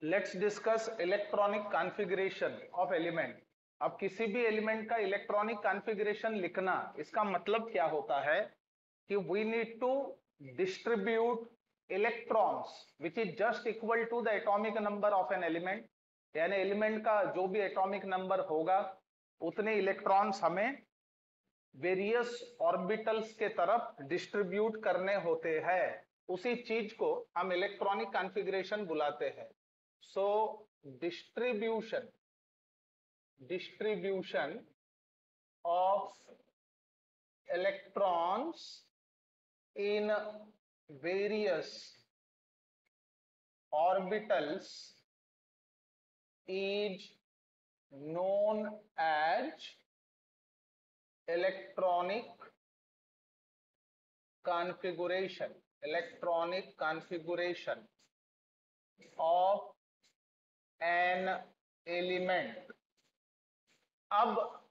Let's discuss electronic configuration of element. अब किसी भी एलिमेंट का इलेक्ट्रॉनिक कॉन्फ़िगरेशन लिखना, इसका मतलब क्या होता है कि we need to distribute electrons which is just equal to the atomic number of an element. यानी एलिमेंट का जो भी एटॉमिक नंबर होगा उतने इलेक्ट्रॉन्स हमें वेरियस ऑर्बिटल्स के तरफ डिस्ट्रीब्यूट करने होते हैं। उसी चीज को हम इलेक्ट्रॉनिक कॉन्फ़िगरेशन बुलाते हैं। So distribution distribution of electrons in various orbitals is known as electronic configuration. Electronic configuration of an element. अब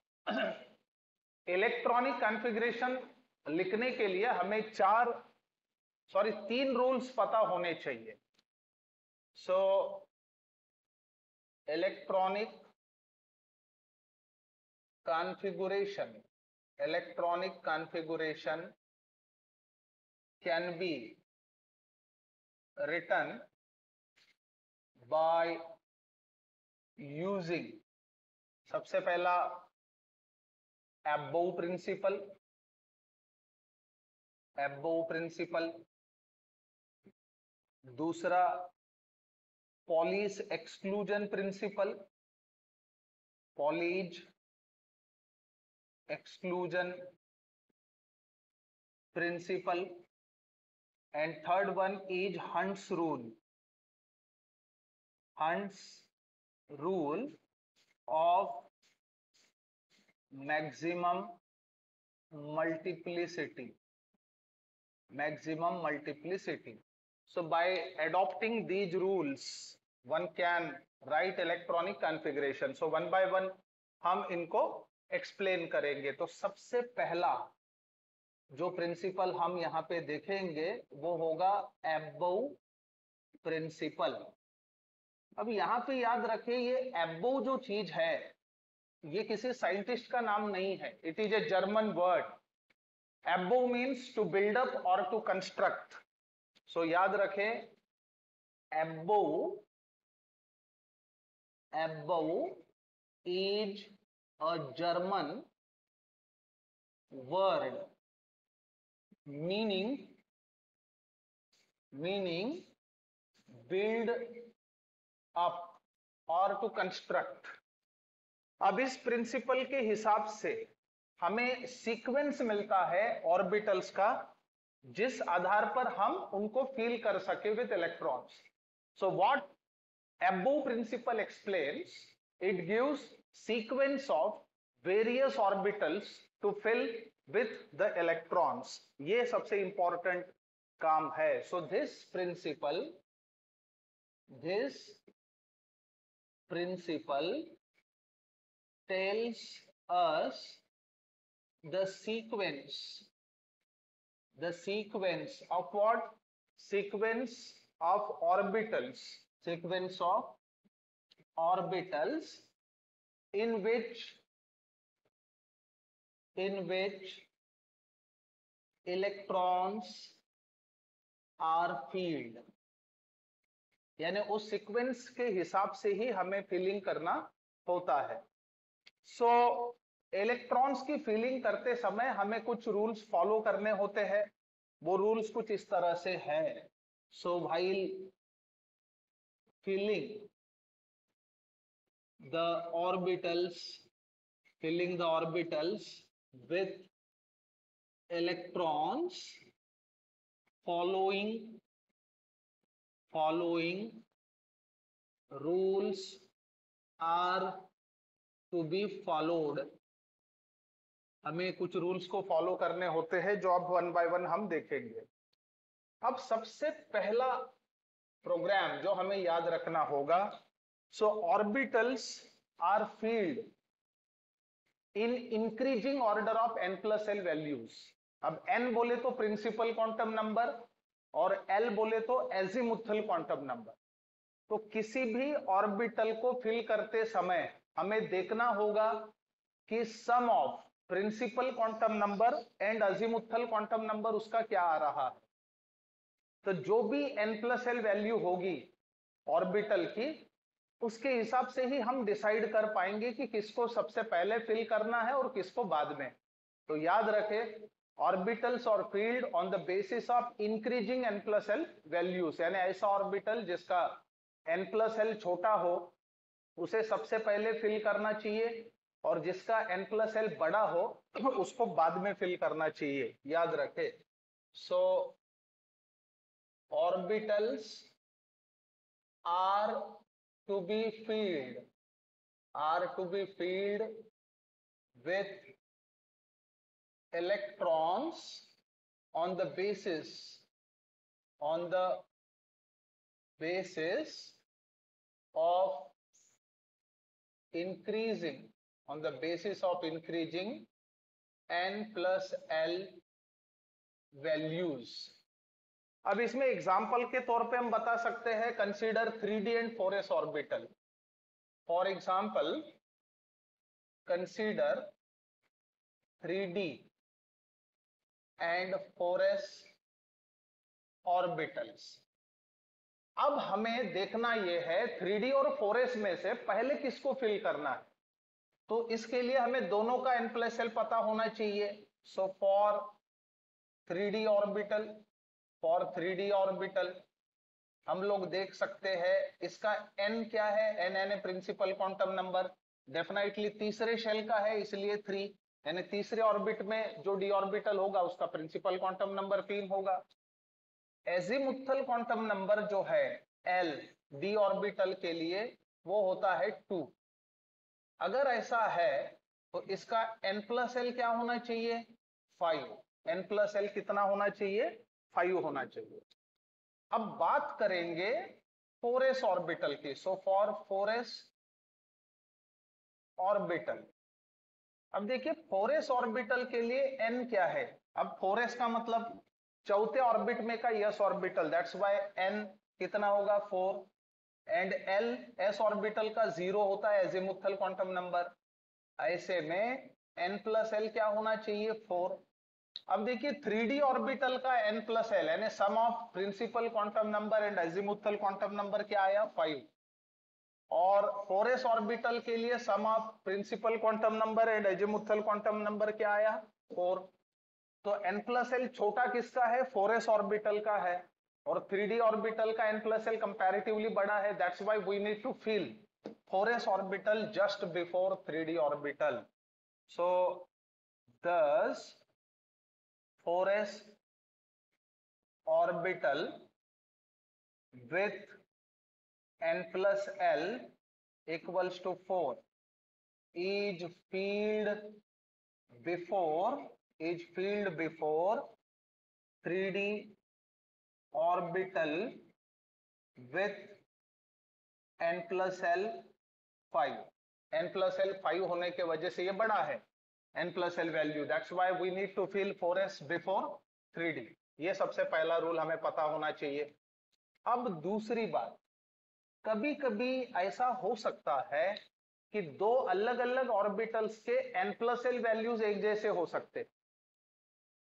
इलेक्ट्रॉनिक कॉन्फ़िगरेशन लिखने के लिए हमें तीन रूल्स पता होने चाहिए। सो electronic configuration can be written by using सबसे पहला अबोव प्रिंसिपल, दूसरा Pauli's exclusion principle and third one is Hund's rule of maximum multiplicity. So by adopting these rules one can write electronic configuration. So one by one हम इनको explain करेंगे। तो सबसे पहला जो प्रिंसिपल हम यहाँ पे देखेंगे वो होगा एबोव प्रिंसिपल। अब यहाँ पे याद रखिए, ये एबोव जो चीज है ये किसी साइंटिस्ट का नाम नहीं है। It is a German word. Aufbau means to build up और टू कंस्ट्रक्ट। सो याद रखें, aufbau is a German word meaning build up or to construct। अब इस प्रिंसिपल के हिसाब से हमें सीक्वेंस मिलता है ऑर्बिटल्स का, जिस आधार पर हम उनको फील कर सके with electrons. So what aufbau principle explains, it gives sequence of various orbitals to fill with the electrons। ये सबसे इंपॉर्टेंट काम है। So this principle tells us the sequence of what? Sequence of orbitals in which electrons are filled। यानी उस sequence के हिसाब से ही हमें फीलिंग करना होता है। सो इलेक्ट्रॉन्स की फीलिंग करते समय हमें कुछ रूल्स फॉलो करने होते हैं। वो रूल्स कुछ इस तरह से है। सो while filling the orbitals with electrons, following rules are to be followed। हमें कुछ रूल्स को फॉलो करने होते हैं जो अब वन बाय वन हम देखेंगे। अब सबसे पहला प्रोग्राम जो हमें याद रखना होगा, so orbitals are filled in increasing order of n+l values. अब n बोले तो प्रिंसिपल क्वांटम नंबर और l बोले तो एजिमुथल क्वांटम नंबर। तो किसी भी ऑर्बिटल को फिल करते समय हमें देखना होगा कि sum of principal quantum number and azimuthal quantum number उसका क्या आ रहा है। तो जो भी n+l वैल्यू होगी ऑर्बिटल की, उसके हिसाब से ही हम डिसाइड कर पाएंगे कि किसको सबसे पहले फिल करना है और किसको बाद में। तो याद रखें, ऑर्बिटल्स और field on the basis of increasing n+l values, यानी ऐसा ऑर्बिटल जिसका n+l छोटा हो उसे सबसे पहले फिल करना चाहिए, और जिसका n+l बड़ा हो उसको बाद में फिल करना चाहिए, याद रखें। सो orbitals are to be filled with electrons on the basis of increasing n+l values. अब इसमें एग्जाम्पल के तौर पे हम बता सकते हैं, consider 3d and 4s orbital. For example, consider 3d and 4s orbitals. अब हमें देखना यह है 3d और 4s में से पहले किसको फिल करना है। तो इसके लिए हमें दोनों का n+l पता होना चाहिए। सो फॉर 3d ऑर्बिटल हम लोग देख सकते हैं इसका n क्या है, n यानी प्रिंसिपल क्वांटम नंबर, डेफिनेटली तीसरे शेल का है इसलिए 3, यानी तीसरे ऑर्बिट में जो d ऑर्बिटल होगा उसका प्रिंसिपल क्वांटम नंबर 3 होगा। एजीमुथल क्वांटम नंबर जो है l d ऑर्बिटल के लिए वो होता है 2। अगर ऐसा है तो इसका n+l क्या होना चाहिए, 5। n+l कितना होना चाहिए, 5 होना चाहिए। अब बात करेंगे 4s ऑर्बिटल की। सो फॉर 4s ऑर्बिटल, अब देखिए 4s ऑर्बिटल के लिए n क्या है। अब 4s का मतलब चौथे ऑर्बिट में का s orbital, that's why n कितना होगा, 4। एंड l s ऑर्बिटल का 0 होता है एजीमुथल क्वांटम नंबर। ऐसे में n+l क्या होना चाहिए, 4। अब देखिए 3d ऑर्बिटल का n+l यानी sum of principal quantum number and azimuthal quantum number क्या आया, 5। और 4s ऑर्बिटल के लिए sum of principal quantum number and azimuthal quantum number क्या आया, 4। तो n+l छोटा किसका है, 4s ऑर्बिटल का है, और 3d ऑर्बिटल का n+l कंपैरेटिवली बड़ा है। That's why we need to fill 4s orbital just before 3d orbital. So thus 4s orbital with n+l equals to 4 is filled before 3d orbital with n+l 5। n+l 5 होने के वजह से ये बड़ा है n+l value, that's why we need to fill 4s before 3d। ये सबसे पहला रूल हमें पता होना चाहिए। अब दूसरी बात, कभी कभी ऐसा हो सकता है कि दो अलग अलग ऑर्बिटल्स के n+l वैल्यूज एक जैसे हो सकते,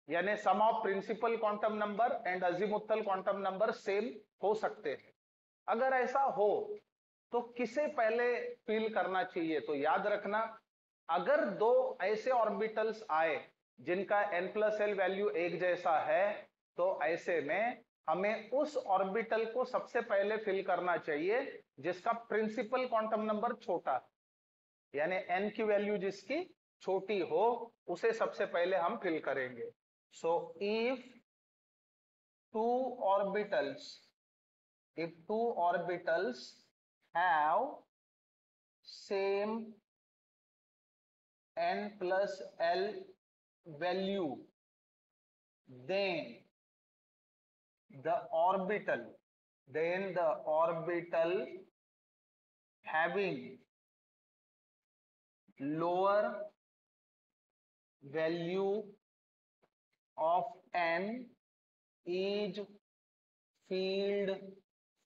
यानी sum of principal quantum number and azimuthal quantum number same हो सकते हैं। अगर ऐसा हो तो किसे पहले फिल करना चाहिए, तो याद रखना, अगर दो ऐसे ऑर्बिटल्स आए जिनका n+l वैल्यू एक जैसा है, तो ऐसे में हमें उस ऑर्बिटल को सबसे पहले फिल करना चाहिए जिसका प्रिंसिपल क्वांटम नंबर छोटा, यानी n की वैल्यू जिसकी छोटी हो उसे सबसे पहले हम फिल करेंगे। So if two orbitals have same n+l value, then the orbital having lower value of n is filled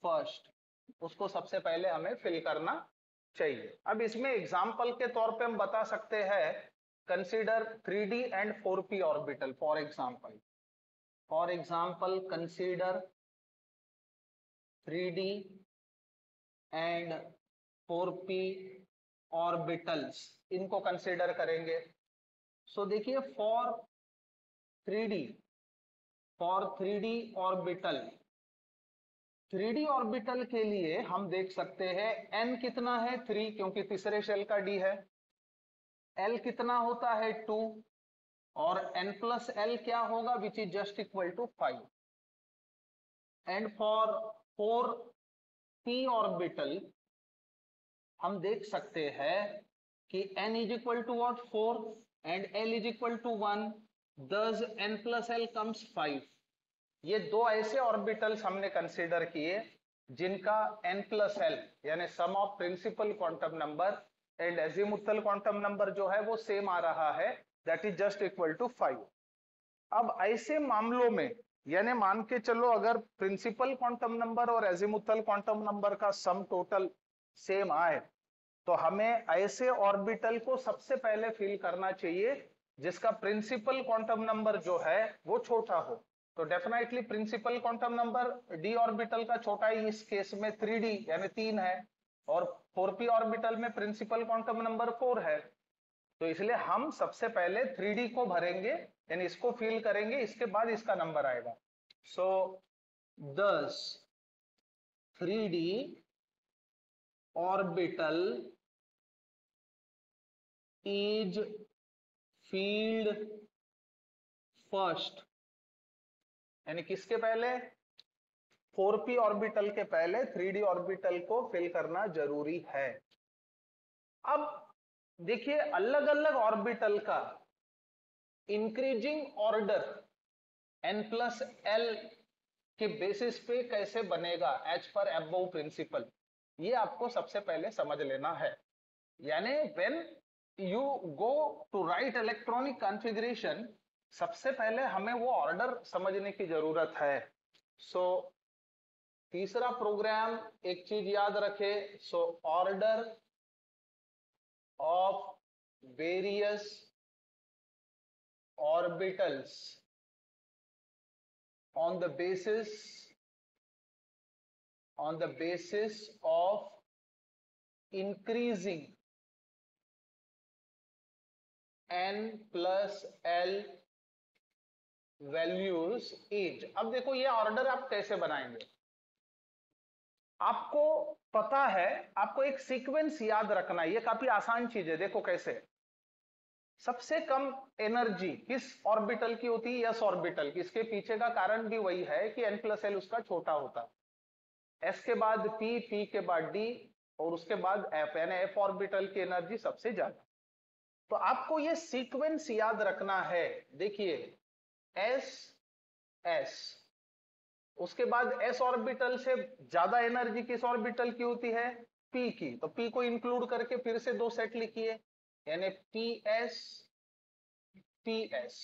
first। उसको सबसे पहले हमें फिल करना चाहिए। अब इसमें एग्जाम्पल के तौर पे हम बता सकते हैं, consider 3D and 4p orbital for example. Consider 3D and 4p orbitals, इनको कंसीडर करेंगे। सो देखिए, for 3D orbital, 3D orbital के लिए हम देख सकते हैं n कितना है 3, क्योंकि तीसरे शेल का d है। l कितना होता है 2, और n प्लस l क्या होगा, which is just equal to 5। And for 4p orbital हम देख सकते हैं कि n is equal to what 4 and l is equal to 1, thus n plus l comes 5। ये दो ऐसे ऑर्बिटल्स हमने कंसीडर किए जिनका n प्लस l यानी sum of principal quantum number and azimuthal quantum number जो है वो सेम आ रहा है, that is just equal to 5। अब ऐसे मामलों में, यानी मान के चलो अगर प्रिंसिपल क्वांटम नंबर और एजीमुथल क्वांटम नंबर का सम टोटल सेम आए, तो हमें ऐसे ऑर्बिटल को सबसे पहले फिल करना चाहिए जिसका प्रिंसिपल क्वांटम नंबर जो है वो छोटा हो। तो definitely principal quantum number D orbital का छोटा ही, इस केस में 3D यानी 3 है, और 4p ऑर्बिटल में प्रिंसिपल क्वांटम नंबर 4 है। तो इसलिए हम सबसे पहले 3D को भरेंगे, यानी इसको फिल करेंगे, इसके बाद इसका नंबर आएगा। सो दस 3D orbital is field first, यानी किसके पहले, 4p ऑर्बिटल के पहले 3D ऑर्बिटल को फिल करना जरूरी है। अब देखिए, अलग अलग ऑर्बिटल का increasing order n plus l के बेसिस पे कैसे बनेगा एज पर अबव प्रिंसिपल, ये आपको सबसे पहले समझ लेना है। यानी when you go to write electronic configuration, सबसे पहले हमें वो ऑर्डर समझने की जरूरत है। सो तीसरा प्रोग्राम एक चीज याद रखे, so order of various orbitals on the basis of increasing n plus l values is. अब देखो ये ऑर्डर आप कैसे बनाएंगे, आपको पता है, आपको एक सीक्वेंस याद रखना है, ये काफी आसान चीज है। देखो कैसे, सबसे कम एनर्जी किस ऑर्बिटल की होती है, एस ऑर्बिटल की। इसके पीछे का कारण भी वही है कि n प्लस l उसका छोटा होता है। s के बाद p, p के बाद d, और उसके बाद f, यानी f ऑर्बिटल की एनर्जी सबसे ज्यादा। तो आपको ये सीक्वेंस याद रखना है। देखिए s s, उसके बाद s ऑर्बिटल से ज्यादा एनर्जी किस ऑर्बिटल की होती है, p की। तो p को इंक्लूड करके फिर से दो सेट लिखिए, यानी ps ps।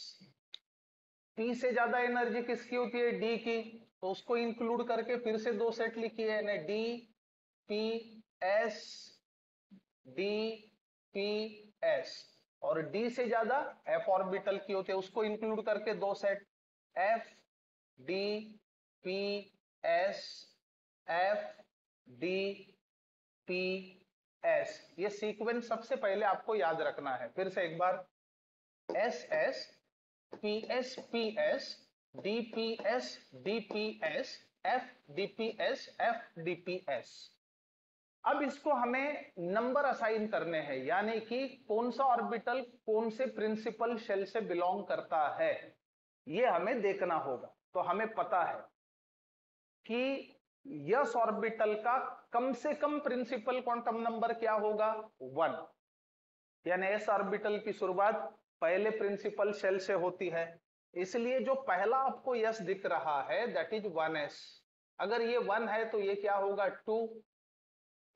p से ज्यादा एनर्जी किसकी होती है, d की, तो उसको इंक्लूड करके फिर से दो सेट लिखिए, यानी d p s d p s। और d से ज्यादा f ऑर्बिटल की होती है, उसको इंक्लूड करके दो set, f d p s f d p s। ये सीक्वेंस सबसे पहले आपको याद रखना है। फिर से एक बार, s s p s p s d p s d p s f d p s f d p s। अब इसको हमें नंबर असाइन करने हैं, यानी कि कौन सा ऑर्बिटल कौन से प्रिंसिपल शेल से बिलोंग करता है, ये हमें देखना होगा। तो हमें पता है कि यस ऑर्बिटल का कम से कम प्रिंसिपल क्वांटम नंबर क्या होगा, 1, यानी एस ऑर्बिटल की शुरुआत पहले प्रिंसिपल शेल से होती है। इसलिए जो पहला आपको यस दिख रहा है दैट इज 1s। अगर ये 1 है तो ये क्या होगा, 2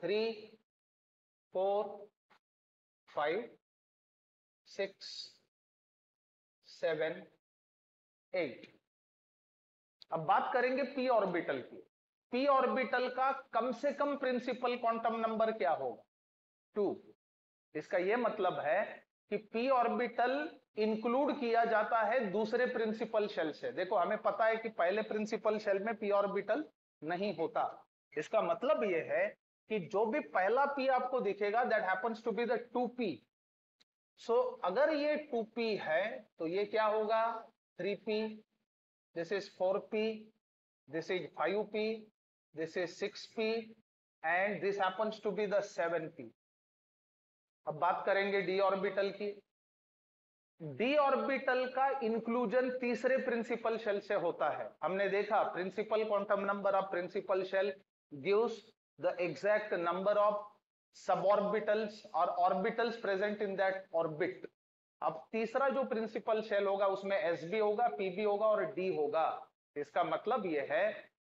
3 4 5 6 7 8। अब बात करेंगे p ऑर्बिटल की। p ऑर्बिटल का कम से कम प्रिंसिपल क्वांटम नंबर क्या होगा? 2। इसका यह मतलब है कि p ऑर्बिटल इंक्लूड किया जाता है दूसरे प्रिंसिपल शेल से। देखो हमें पता है कि पहले प्रिंसिपल शेल में p ऑर्बिटल नहीं होता। इसका मतलब यह है कि जो भी पहला p आपको दिखेगा that happens to be the 2p। So अगर ये 2p है तो ये क्या होगा? 3p, this is 4p, this is 5p, this is 6p and this happens to be the 7p। अब बात करेंगे d ऑर्बिटल की। d ऑर्बिटल का इंक्लूजन तीसरे प्रिंसिपल शेल से होता है। हमने देखा principal quantum number of principal shell gives the exact number of suborbitals और orbitals present in that orbit. अब तीसरा जो प्रिंसिपल शेल होगा उसमें s भी होगा, p भी होगा और d होगा। इसका मतलब यह है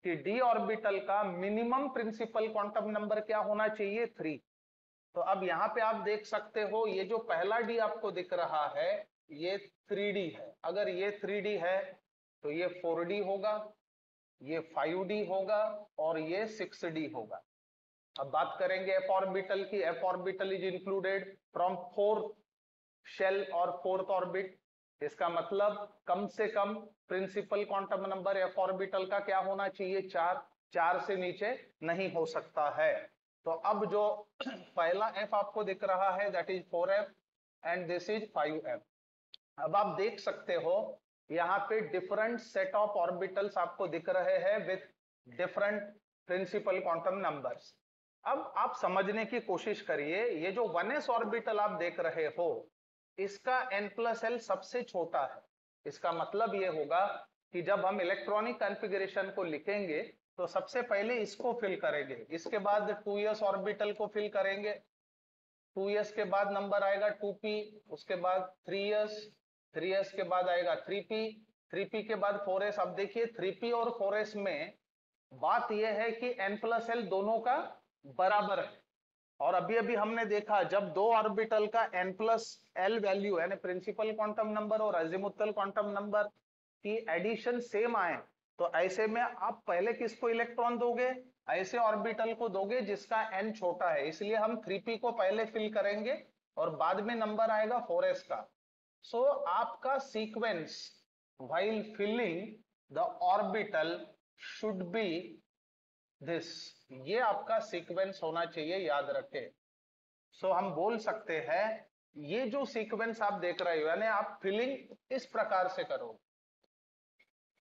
कि d ऑर्बिटल का मिनिमम प्रिंसिपल क्वांटम नंबर क्या होना चाहिए? 3। तो अब यहां पे आप देख सकते हो ये जो पहला d आपको दिख रहा है ये 3d है। अगर ये 3d है तो ये 4d होगा, ये 5d होगा और ये 6d होगा। अब बात करेंगे f ऑर्बिटल की। f orbital is included from 4th shell और 4th ऑर्बिट। इसका मतलब कम से कम principal quantum number f orbital का क्या होना चाहिए? 4। 4 से नीचे नहीं हो सकता है। तो अब जो पहला f आपको दिख रहा है that is 4f and this is 5f। अब आप देख सकते हो यहाँ पे डिफरेंट सेट ऑफ ऑर्बिटल्स आपको दिख रहे हैं with different principal quantum numbers. अब आप समझने की कोशिश करिए, ये जो 1s ऑर्बिटल आप देख रहे हो इसका n+l सबसे छोटा है। इसका मतलब ये होगा कि जब हम इलेक्ट्रॉनिक कॉन्फ़िगरेशन को लिखेंगे तो सबसे पहले इसको फिल करेंगे, इसके बाद 2s ऑर्बिटल को फिल करेंगे, 2s के बाद नंबर आएगा 2p, उसके बाद 3s, 3s के बाद आएगा 3p, 3p के बाद 4s। अब देखिए 3p और 4s में बात यह है कि n+l दोनों का बराबर है। और अभी अभी हमने देखा जब दो ऑर्बिटल का n+l वैल्यू यानी प्रिंसिपल क्वांटम नंबर और अजीमुथल क्वांटम नंबर की एडिशन सेम आए तो ऐसे में आप पहले किसको इलेक्ट्रॉन दोगे? ऐसे ऑर्बिटल को दोगे जिसका n छोटा है। इसलिए हम 3p को पहले फिल करेंगे और बाद में नंबर आएगा 4s का। सो आपका sequence while filling the orbital should be this. ये आपका सीक्वेंस होना चाहिए, याद रखें। सो हम बोल सकते हैं ये जो सीक्वेंस आप देख रहे हो यानी आप फिलिंग इस प्रकार से करो,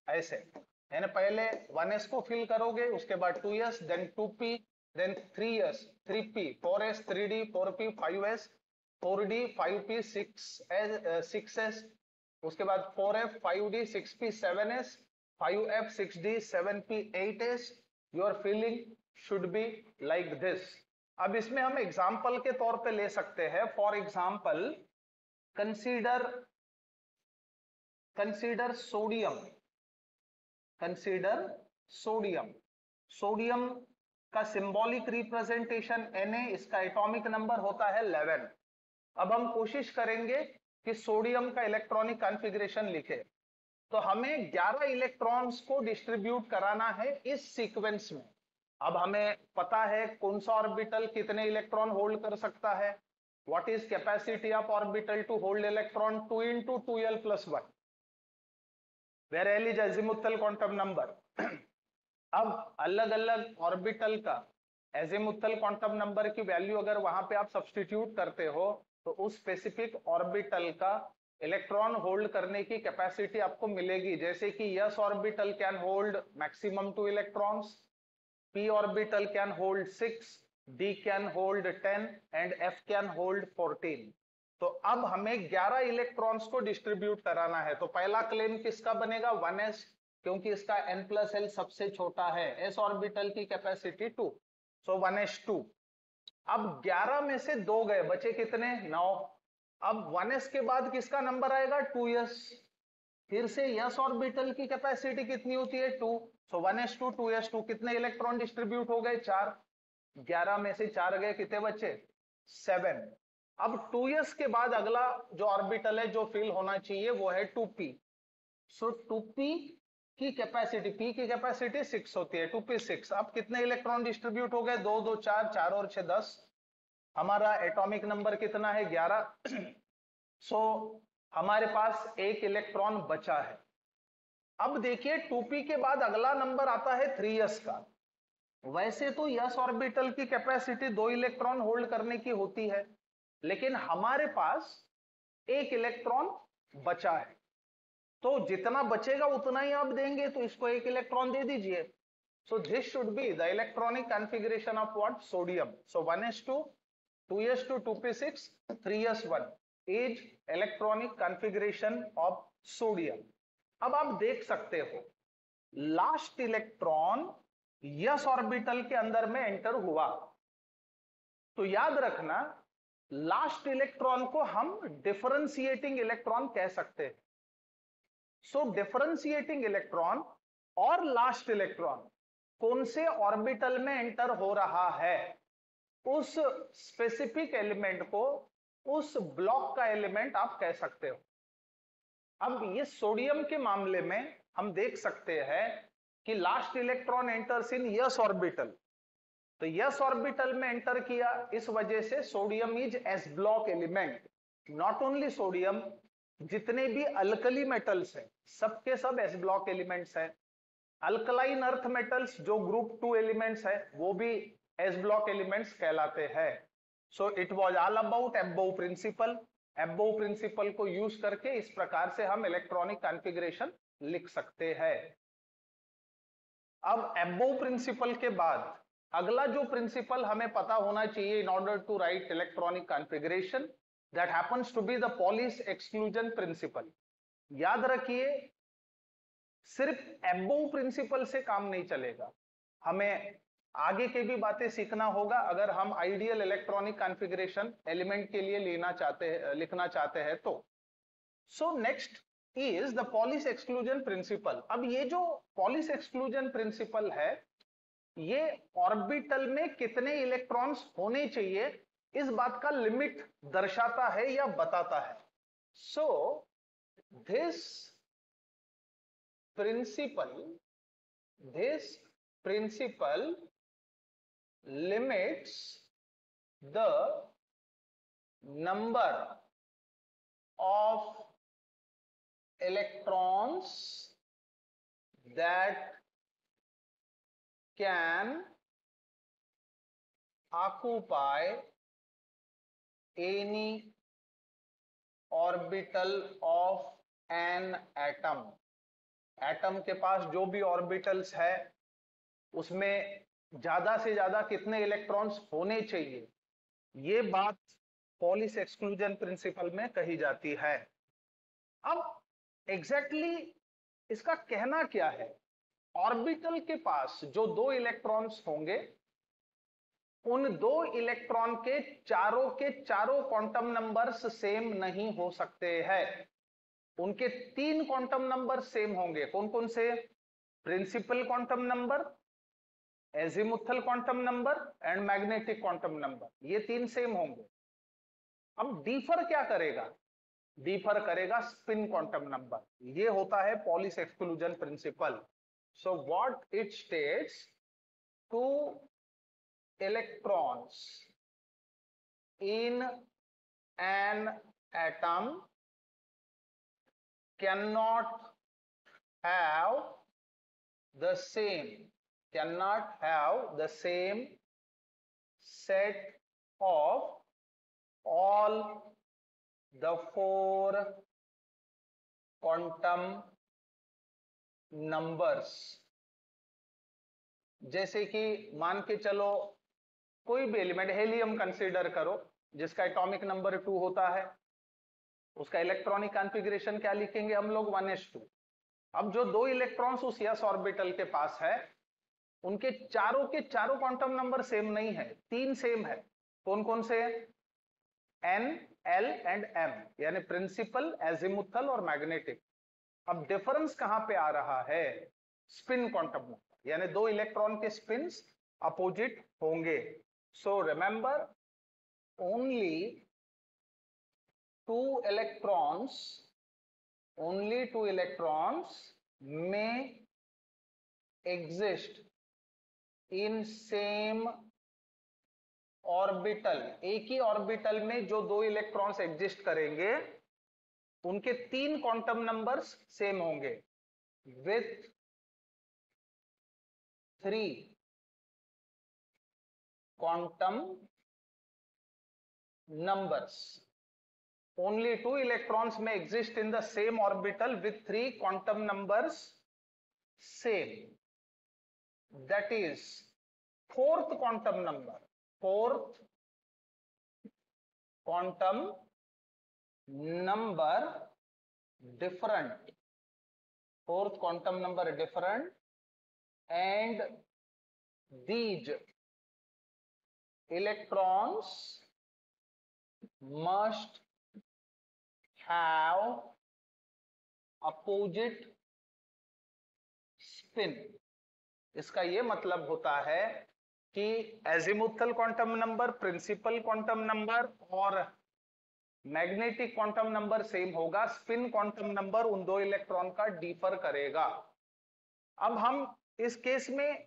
ऐसे यानी पहले 1s को फिल करोगे, उसके बाद 2s, then 2p, then 3s, 3p, 4s, 3d, 4p, 5s, 4d, 5p, 6s, उसके बाद 4f, 5d, 6p, 7s, 5f, 6d, 7p, 8s। Your feeling should be like this. अब इसमें हम एग्जाम्पल के तौर पे ले सकते हैं। For example consider sodium. Consider sodium. Sodium का सिंबॉलिक रिप्रेजेंटेशन Na, इसका एटॉमिक नंबर होता है 11। अब हम कोशिश करेंगे कि सोडियम का इलेक्ट्रॉनिक कॉन्फ़िगरेशन लिखे तो हमें 11 इलेक्ट्रॉन्स को डिस्ट्रीब्यूट कराना है इस सीक्वेंस में। अब हमें पता है कौन सा ऑर्बिटल कितने इलेक्ट्रॉन होल्ड कर सकता है। What is capacity of orbital to hold electron? 2 into 2l + 1 where l is azimuthal quantum number। अब अलग अलग ऑर्बिटल का एजिमुथल क्वांटम नंबर की वैल्यू अगर वहां पे आप सब्स्टिट्यूट करते हो तो उस स्पेसिफिक ऑर्बिटल का इलेक्ट्रॉन होल्ड करने की कैपेसिटी आपको मिलेगी। जैसे कि s orbital can hold maximum 2 electrons, p orbital can hold 6, d can hold 10 and f can hold 14। तो अब हमें 11 इलेक्ट्रॉन्स को डिस्ट्रीब्यूट कराना है। तो पहला क्लेम किसका बनेगा? 1s, क्योंकि इसका n+l सबसे छोटा है। s ऑर्बिटल की कैपेसिटी 2, सो 1s2। अब 11 में से 2 गए, बचे कितने? 9। अब 1s के बाद किसका नंबर आएगा? 2s। फिर से s ऑर्बिटल की कैपेसिटी कितनी होती है? 2, सो 1s2 2s2। कितने इलेक्ट्रॉन डिस्ट्रीब्यूट हो गए? 4। 11 में से 4 गए, कितने बचे? 7। अब 2s के बाद अगला जो ऑर्बिटल है जो फिल होना चाहिए वो है 2p। सो 2p की कैपेसिटी, पी की कैपेसिटी 6 होती है, 2p6। अब कितने इलेक्ट्रॉन डिस्ट्रीब्यूट हो गए, 2 2 4, 4 और 6 10। हमारा एटॉमिक नंबर कितना है, 11। सो हमारे पास एक इलेक्ट्रॉन बचा है। अब देखिए 2p के बाद अगला नंबर आता है 3s का। वैसे तो s ऑर्बिटल की कैपेसिटी 2 इलेक्ट्रॉन होल्ड करने की होती है, लेकिन हमारे पास एक इलेक्ट्रॉन बचा है, तो जितना बचेगा उतना ही आप देंगे, तो इसको एक इलेक्ट्रॉन दे दीजिए। So this should be the electronic configuration of what, sodium. So 1s2, 2s2, 2p6, 3s1 is electronic configuration of sodium. अब आप देख सकते हो लास्ट इलेक्ट्रॉन यस ऑर्बिटल के अंदर में एंटर हुआ, तो याद रखना लास्ट इलेक्ट्रॉन को हम डिफरेंशिएटिंग इलेक्ट्रॉन कह सकते हैं। सो डिफरेंशिएटिंग इलेक्ट्रॉन और लास्ट इलेक्ट्रॉन कौन से ऑर्बिटल में एंटर हो रहा है, उस स्पेसिफिक एलिमेंट को, उस ब्लॉक का एलिमेंट आप कह सकते हो। अब ये सोडियम के मामले में हम देख सकते हैं कि last electron enters in s orbital, तो यस ऑर्बिटल में एंटर किया, इस वजह से sodium is s block element. Not only sodium, जितने भी अल्कली मेटल्स हैं सबके सब एस ब्लॉक एलिमेंट्स हैं। अल्कलाइन अर्थ मेटल्स जो ग्रुप 2 एलिमेंट्स है वो भी एस ब्लॉक एलिमेंट्स कहलाते हैं। So it was all about aufbau principle. Aufbau principle को यूज करके इस प्रकार से हम इलेक्ट्रॉनिक कॉन्फ़िगरेशन लिख सकते हैं। अब एब्बो प्रिंसिपल के बाद अगला जो प्रिंसिपल हमें पता होना चाहिए in order to write electronic configuration, that happens to be the Pauli's exclusion principle. याद रखिए सिर्फ एब्बो प्रिंसिपल से काम नहीं चलेगा, हमें आगे के भी बातें सीखना होगा अगर हम आइडियल इलेक्ट्रॉनिक कॉन्फ़िगरेशन एलिमेंट के लिए लिखना चाहते हैं तो। So next is the Pauli's exclusion principal. अब ये जो पॉलिश एक्सक्लूजन प्रिंसिपल है, ये ऑर्बिटल में कितने इलेक्ट्रॉन्स होने चाहिए इस बात का लिमिट दर्शाता है या बताता है। So this principle this principle limits the number of electrons that can occupy any orbital of an atom। Atom के पास जो भी ऑर्बिटल्स है उसमें ज्यादा से ज्यादा कितने इलेक्ट्रॉन्स होने चाहिए, ये बात पॉलिश एक्सक्लूजन प्रिंसिपल में कही जाती है। अब एग्जैक्टली इसका कहना क्या है, ऑर्बिटल के पास जो 2 इलेक्ट्रॉन्स होंगे उन 2 इलेक्ट्रॉन के चारों क्वांटम नंबर्स सेम नहीं हो सकते हैं। उनके 3 क्वांटम नंबर सेम होंगे, कौन कौन से, principal quantum number, azimuthal quantum number and magnetic quantum number, ये 3 सेम होंगे। अब डिफर क्या करेगा, डिफर करेगा स्पिन क्वांटम नंबर। ये होता है polish exclusion principle. So what it states, 2 electrons in an atom cannot have the same set of all the 4 quantum numbers। जैसे कि मान के चलो कोई भी एलिमेंट, हेलियम कंसीडर करो जिसका एटॉमिक नंबर 2 होता है, उसका इलेक्ट्रॉनिक कॉन्फ़िगरेशन क्या लिखेंगे हम लोग, 1s2। अब जो 2 इलेक्ट्रॉन्स उस s ऑर्बिटल के पास है उनके चारों के चारों क्वांटम नंबर सेम नहीं है, 3 सेम है। कौन कौन से, n, l एंड m, यानी प्रिंसिपल, एजिमुथल और मैग्नेटिक। अब डिफरेंस कहां पे आ रहा है, स्पिन क्वांटम नंबर, यानी 2 इलेक्ट्रॉन के स्पिन्स अपोजिट होंगे। So remember only 2 electrons may exist in same orbital, एक ही ऑर्बिटल में जो दो इलेक्ट्रॉन्स एग्जिस्ट करेंगे उनके तीन क्वांटम नंबर्स सेम होंगे with 3 quantum numbers. Only two electrons may exist in the same orbital with 3 quantum numbers same. That is fourth quantum number. Fourth quantum number different. Fourth quantum number different, and these electrons must have opposite spin. इसका ये मतलब होता है कि azimuthal quantum number, principal quantum number और magnetic quantum number same होगा, spin quantum number उन दो इलेक्ट्रॉन का डिफर करेगा. अब हम इस केस में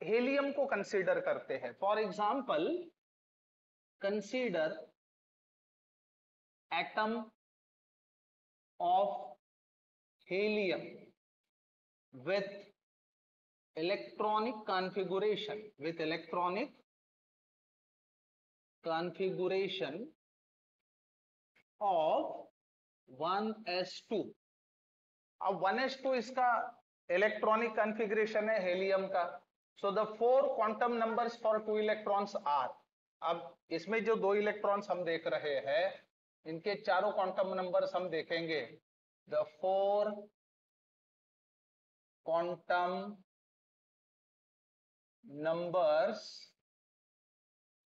हेलियम को कंसीडर करते हैं. For example, consider atom of helium with electronic configuration of 1s2. अब 1s2 इसका इलेक्ट्रॉनिक कॉन्फ़िगरेशन है हेलियम का. So the 4 quantum numbers for 2 electrons are. अब इसमें जो दो इलेक्ट्रॉन्स हम देख रहे हैं इनके चारों क्वांटम नंबर्स हम देखेंगे. The 4 quantum numbers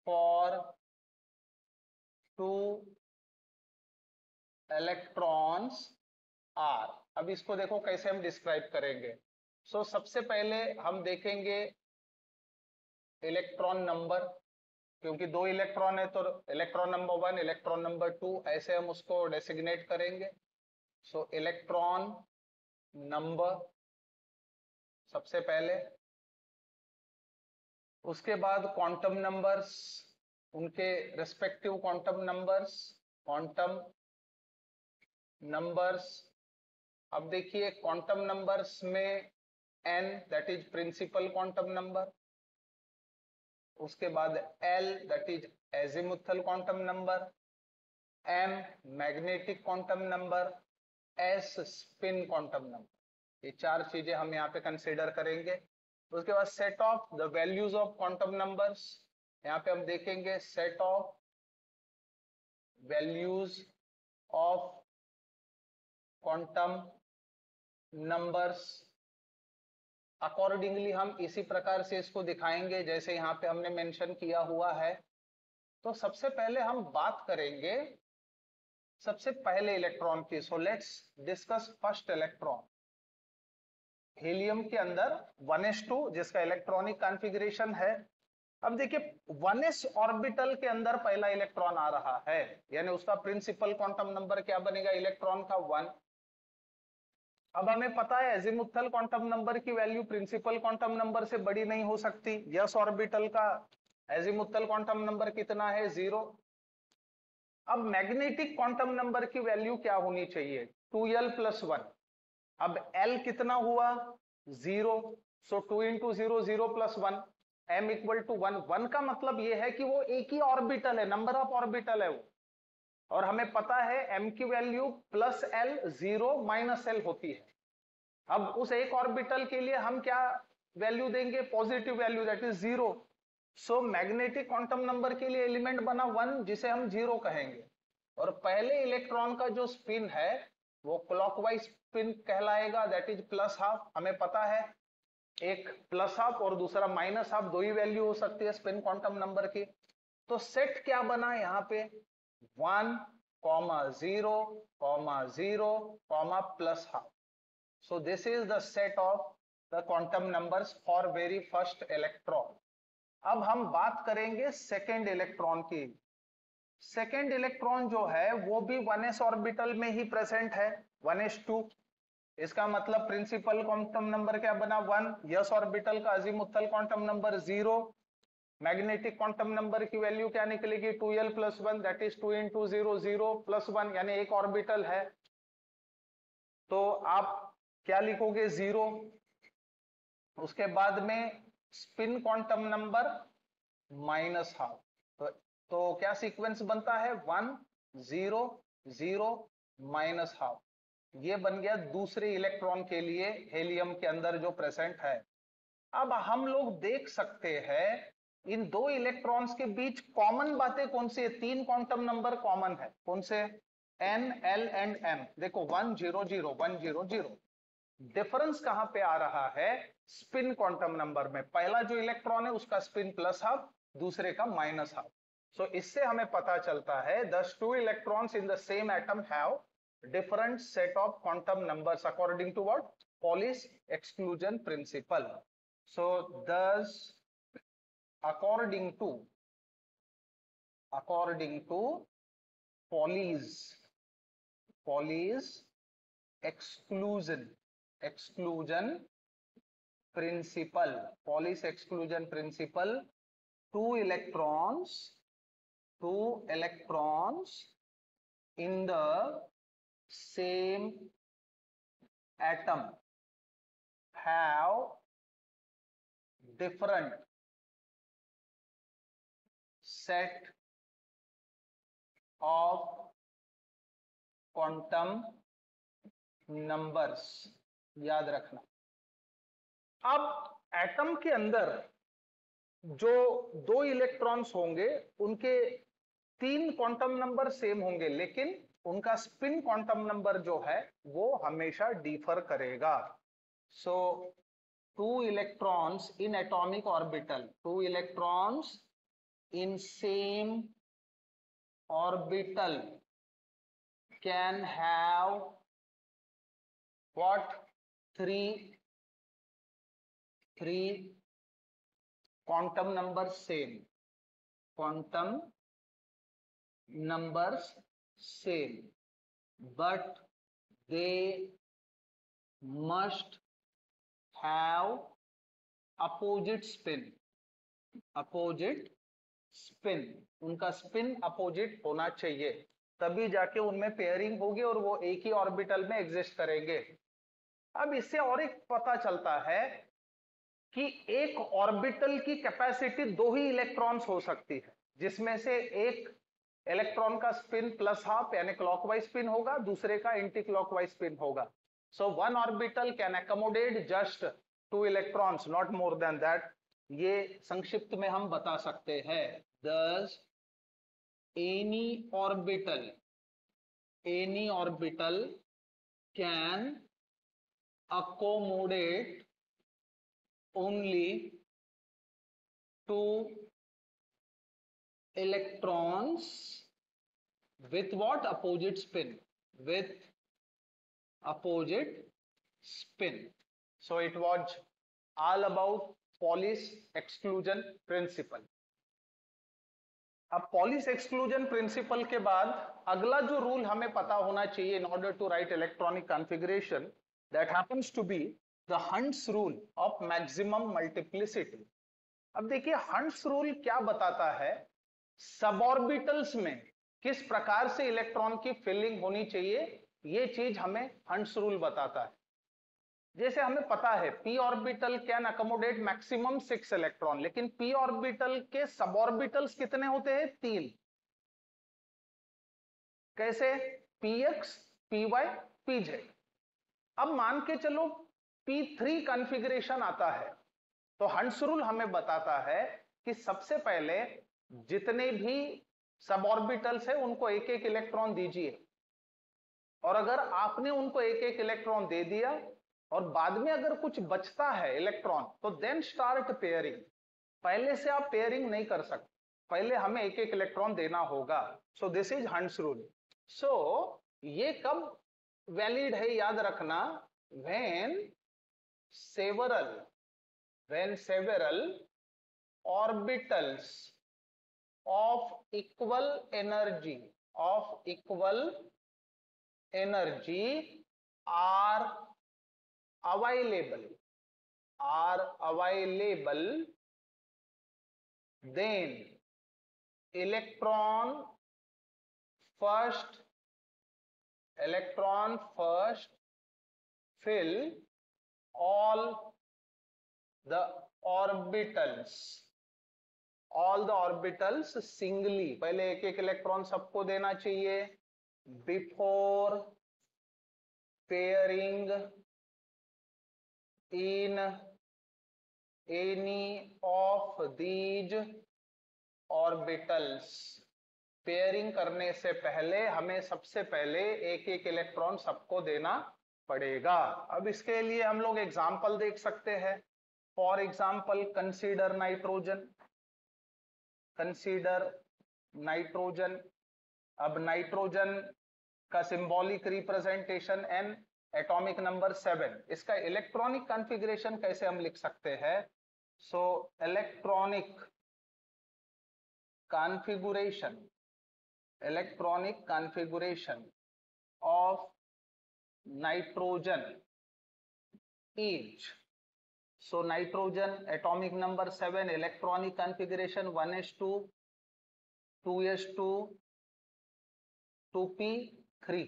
for 2 electrons are. अब इसको देखो कैसे हम डिस्क्राइब करेंगे. सो सबसे पहले हम देखेंगे इलेक्ट्रॉन नंबर, क्योंकि दो इलेक्ट्रॉन है तो इलेक्ट्रॉन नंबर 1, इलेक्ट्रॉन नंबर 2, ऐसे हम उसको डेसिग्नेट करेंगे. सो इलेक्ट्रॉन नंबर सबसे पहले, उसके बाद क्वांटम नंबर्स, उनके रेस्पेक्टिव क्वांटम नंबर्स. अब देखिए क्वांटम नंबर्स में n that is principal quantum number, उसके बाद l that is azimuthal quantum number, m magnetic quantum number, s spin quantum number. ये चार चीजें हम यहाँ पे कंसीडर करेंगे. उसके बाद set of the values of quantum numbers. यहाँ पे हम देखेंगे set of values of quantum numbers. Accordingly हम इसी प्रकार से इसको दिखाएंगे जैसे यहाँ पे हमने मेंशन किया हुआ है. तो सबसे पहले हम बात करेंगे सबसे पहले इलेक्ट्रॉन की. So let's discuss first electron. Helium के अंदर 1s2 जिसका इलेक्ट्रॉनिक कॉन्फ़िगरेशन है. अब देखिए 1s ऑर्बिटल के अंदर पहला इलेक्ट्रॉन आ रहा है, यानी उसका प्रिंसिपल क्वांटम नंबर क्या बनेगा, इलेक्ट्रॉन का 1. अब हमें पता है एजिमुथल क्वांटम नंबर की वैल्यू प्रिंसिपल क्वांटम नंबर से बड़ी नहीं हो सकती. यस ऑर्बिटल का एजिमुथल क्वांटम नंबर कितना है, 0. अब मैग्नेटिक क्वांटम नंबर की वैल्यू क्या होनी चाहिए, 2l + 1. अब l कितना हुआ, 0. सो 2 × 0 0 + 1, m = 1. 1 का मतलब यह है कि वो एक ही ऑर्बिटल है, नंबर ऑफ ऑर्बिटल है वो. और हमें पता है m की वैल्यू +l 0 -l होती है. अब उस एक ऑर्बिटल के लिए हम क्या वैल्यू देंगे, positive value that is 0. So magnetic quantum number के लिए एलिमेंट बना 1 जिसे हम 0 कहेंगे. और पहले इलेक्ट्रॉन का जो स्पिन है वो क्लॉकवाइज स्पिन कहलाएगा, दैट इज +½ हमें पता है एक +½ और दूसरा -½ दो ही वैल्यू हो सकती है स्पिन क्वांटम नंबर की. तो सेट क्या बना यहाँ पे, 1, 0, 0, +½ So this is the set of the quantum numbers for very first electron. अब हम बात करेंगे सेकेंड इलेक्ट्रॉन की. सेकेंड इलेक्ट्रॉन जो है वो भी 1s ऑर्बिटल में ही प्रेजेंट है, 1s2. इसका मतलब प्रिंसिपल क्वांटम नंबर क्या बना 1, यस ऑर्बिटल का azimuthal quantum number 0, magnetic quantum number की वैल्यू क्या निकलेगी 2l+1, दैट इज 2 × 0 0+1, यानी एक ऑर्बिटल है, तो आप क्या लिखोगे 0। उसके बाद में स्पिन क्वांटम नंबर -12, तो क्या सीक्वेंस बनता है 1 0 0 -12, ये बन गया दूसरे इलेक्ट्रॉन के लिए हेलियम के अंदर जो प्रेजेंट है। अब हम लोग देख सकते हैं इन दो इलेक्ट्रॉन्स के बीच कॉमन बातें कौन सी है, तीन क्वांटम नंबर कॉमन है, कौन से, n l एंड m। देखो 1 0 0 1 0 0, डिफरेंस कहां पे आ रहा है, स्पिन क्वांटम नंबर में, पहला जो इलेक्ट्रॉन है उसका स्पिन +12, दूसरे का -12। सो इससे हमें पता चलता है thus two electrons in the same atom have different set of quantum numbers according to what, Pauli's exclusion principle. So thus according to Pauli's exclusion principle, two electrons in the same atom have different set of quantum numbers, याद रखना। अब atom के अंदर जो दो electrons होंगे उनके तीन क्वांटम नंबर सेम होंगे, लेकिन उनका स्पिन क्वांटम नंबर जो है वो हमेशा डिफर करेगा। सो two electrons in atomic orbital, two electrons in same orbital can have what, three quantum numbers same, quantum numbers same, but they must have opposite spin, उनका spin opposite होना चाहिए, तभी जाके उनमें पेयरिंग होगी और वो एक ही ऑर्बिटल में एग्जिस्ट करेंगे। अब इससे और एक पता चलता है कि एक ऑर्बिटल की कैपेसिटी दो ही इलेक्ट्रॉन्स हो सकती है, जिसमें से एक इलेक्ट्रॉन का स्पिन +12 यानी क्लॉकवाइज स्पिन होगा, दूसरे का एंटी क्लॉकवाइज स्पिन होगा। So one orbital can accommodate just two electrons, not more than that. ये संक्षिप्त में हम बता सकते हैं। thus any orbital can accommodate only two electrons with what, opposite spin, with opposite spin. So it was all about Pauli's exclusion principle. अब Pauli's exclusion principle के बाद अगला जो रूल हमें पता होना चाहिए in order to write electronic configuration, that happens to be the Hund's rule of maximum multiplicity. अब देखिए हंट्स रूल क्या बताता है, सबऑर्बिटल्स में किस प्रकार से इलेक्ट्रॉन की फिलिंग होनी चाहिए, ये चीज हमें हंट्स रूल बताता है। जैसे हमें पता है p orbital can accommodate maximum 6 electron, लेकिन p ऑर्बिटल के सब ऑर्बिटल्स कितने होते हैं, 3। कैसे, px py pz। अब मान के चलो p3 कॉन्फ़िगरेशन आता है, तो हंट्स रूल हमें बताता है कि सबसे पहले जितने भी सब ऑर्बिटल्स है उनको एक एक इलेक्ट्रॉन दीजिए, और अगर आपने उनको एक एक इलेक्ट्रॉन दे दिया और बाद में अगर कुछ बचता है इलेक्ट्रॉन, तो देन स्टार्ट पेयरिंग। पहले से आप पेयरिंग नहीं कर सकते, पहले हमें एक एक इलेक्ट्रॉन देना होगा। So this is Hund's rule. So ये कब वैलिड है, याद रखना, when several orbitals of equal energy are available, then electron first fill all the orbitals singly, पहले एक एक इलेक्ट्रॉन सबको देना चाहिए before pairing in any of these orbitals. Pairing करने से पहले हमें सबसे पहले एक एक इलेक्ट्रॉन सबको देना पड़ेगा। अब इसके लिए हम लोग एग्जाम्पल देख सकते हैं। For example consider nitrogen. अब नाइट्रोजन का symbolic representation N, atomic number 7। इसका इलेक्ट्रॉनिक कॉन्फ़िगरेशन कैसे हम लिख सकते हैं? So electronic configuration of nitrogen is, so nitrogen atomic number 7, electronic configuration 1s2 2s2 2p3,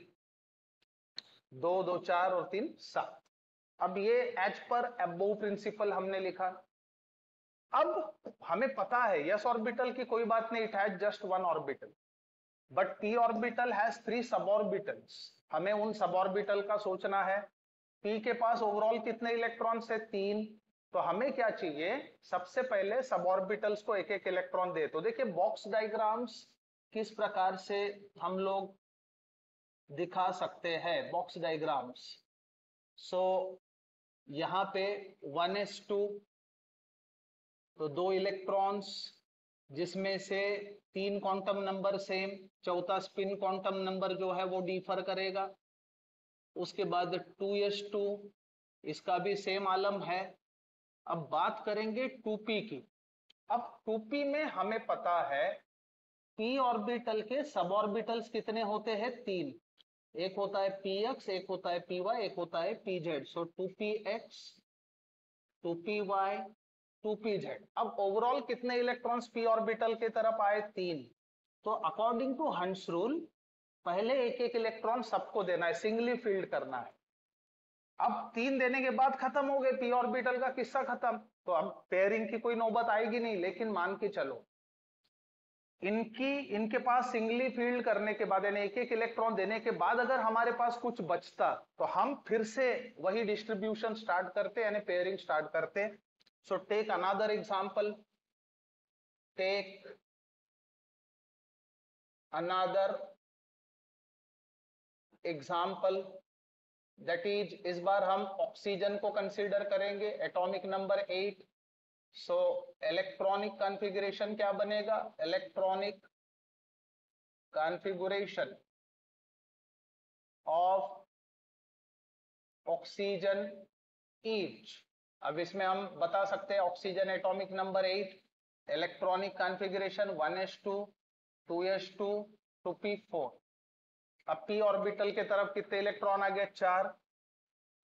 2 2 4 और 3 7। अब ये एज पर अबोव प्रिंसिपल हमने लिखा। अब हमें पता है यस ऑर्बिटल की कोई बात नहीं, it has just one orbital, but p orbital has 3 sub orbitals. हमें उन सब ऑर्बिटल का सोचना है। p के पास ओवरऑल कितने इलेक्ट्रॉन्स है? 3। तो हमें क्या चाहिए? सबसे पहले सब ऑर्बिटल्स को एक एक इलेक्ट्रॉन दे। तो देखिए बॉक्स डायग्राम्स किस प्रकार से हम लोग दिखा सकते हैं, बॉक्स डायग्राम्स। सो यहां पे 1s2, तो 2 इलेक्ट्रॉन्स जिसमें से 3 क्वांटम नंबर सेम, चौथा स्पिन क्वांटम नंबर जो है वो डिफर करेगा। उसके बाद 2s2, इसका भी सेम आलम है। अब बात करेंगे 2p की। अब 2p में हमें पता है p ऑर्बिटल के सब ऑर्बिटल्स कितने होते हैं? 3। एक होता है px, एक होता है py, एक होता है pz। सो 2px 2py 2pz। अब ओवरऑल कितने इलेक्ट्रॉन्स p ऑर्बिटल की तरफ आए? 3। तो अकॉर्डिंग टू हंस रूल पहले एक एक इलेक्ट्रॉन सबको देना है, सिंगली फील्ड करना है। अब 3 देने के बाद खत्म हो गए, p ऑर्बिटल का किस्सा खत्म। तो अब पेयरिंग की कोई नौबत आएगी नहीं। लेकिन मान के चलो इनके पास सिंगली फील्ड करने के बाद, यानी एक एक इलेक्ट्रॉन देने के बाद अगर हमारे पास कुछ बचता तो हम फिर से वही डिस्ट्रीब्यूशन स्टार्ट करते, यानी पेयरिंग स्टार्ट करते। So take another example, take another example, that is इस बार हम ऑक्सीजन को कंसीडर करेंगे, atomic number 8। So electronic configuration क्या बनेगा? Electronic configuration of oxygen is, अब इसमें हम बता सकते हैं oxygen atomic number 8, electronic configuration 1s2 2s2 2p4। अब p ऑर्बिटल के तरफ कितने इलेक्ट्रॉन आ गए? 4।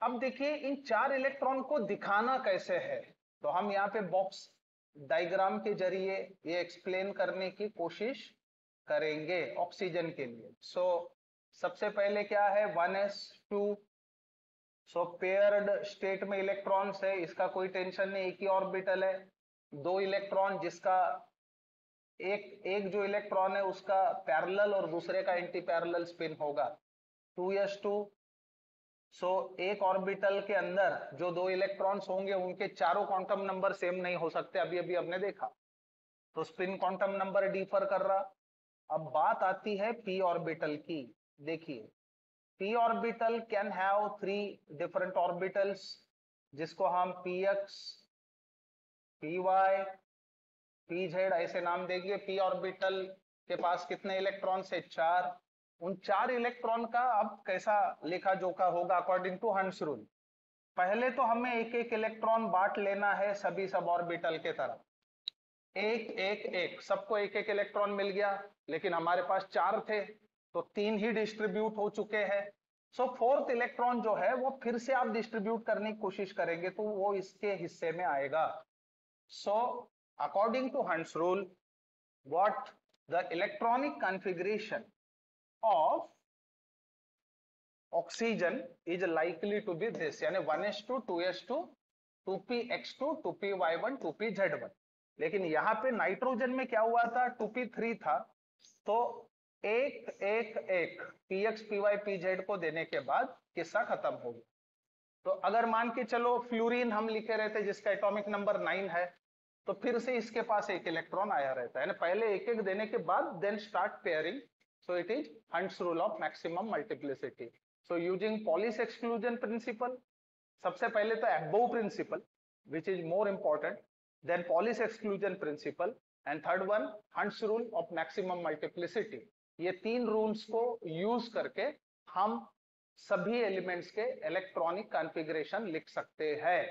अब देखिए इन 4 इलेक्ट्रॉन को दिखाना कैसे है, तो हम यहाँ पे बॉक्स डायग्राम के जरिए ये एक्सप्लेन करने की कोशिश करेंगे ऑक्सीजन के लिए। सो सबसे पहले क्या है? 1s2, सो पेयर्ड स्टेट में इलेक्ट्रॉन्स है, इसका कोई टेंशन नहीं, एक ही ऑर्बिटल है। 2 इलेक्ट्रॉन जिसका एक जो इलेक्ट्रॉन है उसका पैरेलल और दूसरे का एंटी पैरेलल स्पिन होगा। 2s2, सो एक ऑर्बिटल के अंदर जो 2 इलेक्ट्रॉन्स होंगे उनके चारों क्वांटम नंबर सेम नहीं हो सकते, अभी अभी हमने देखा। तो स्पिन क्वांटम नंबर डिफर कर रहा। अब बात आती है p ऑर्बिटल की। देखिए p orbital can have 3 different orbitals, जिसको हम px py pz ऐसे नाम देंगे। p ऑर्बिटल के पास कितने इलेक्ट्रॉन है? 4। उन 4 इलेक्ट्रॉन का अब कैसा लेखा जोखा होगा अकॉर्डिंग टू हंस रूल? पहले तो हमें एक एक इलेक्ट्रॉन बांट लेना है सभी सब ऑर्बिटल के तरफ, एक एक एक, सबको एक एक इलेक्ट्रॉन मिल गया। लेकिन हमारे पास 4 थे तो 3 ही डिस्ट्रीब्यूट हो चुके हैं। सो फोर्थ इलेक्ट्रॉन जो है वो फिर से आप डिस्ट्रीब्यूट करने की कोशिश करेंगे तो वो इसके हिस्से में आएगा. सो अकॉर्डिंग टू हंस rule, what the electronic configuration of oxygen is likely to be this, यानी 1s2 2s2 2px2 2py1 2pz1. लेकिन यहाँ पे नाइट्रोजन में क्या हुआ था, 2p3 था, तो एक एक एक px py pz को देने के बाद किस्सा खत्म हो गया. तो अगर मान के चलो फ्लोरीन हम लिखे रहते जिसका एटॉमिक नंबर 9 है, तो फिर से इसके पास एक इलेक्ट्रॉन आया रहता है ना, पहले एक एक देने के बाद then start pairing. So it is Hund's rule of maximum multiplicity. So using Pauli's exclusion principle, सबसे पहले तो aufbau principle which is more important, then Pauli's exclusion principle, and third one Hund's rule of maximum multiplicity. ये तीन rules को use करके हम सभी elements के इलेक्ट्रॉनिक कॉन्फ़िगरेशन लिख सकते हैं.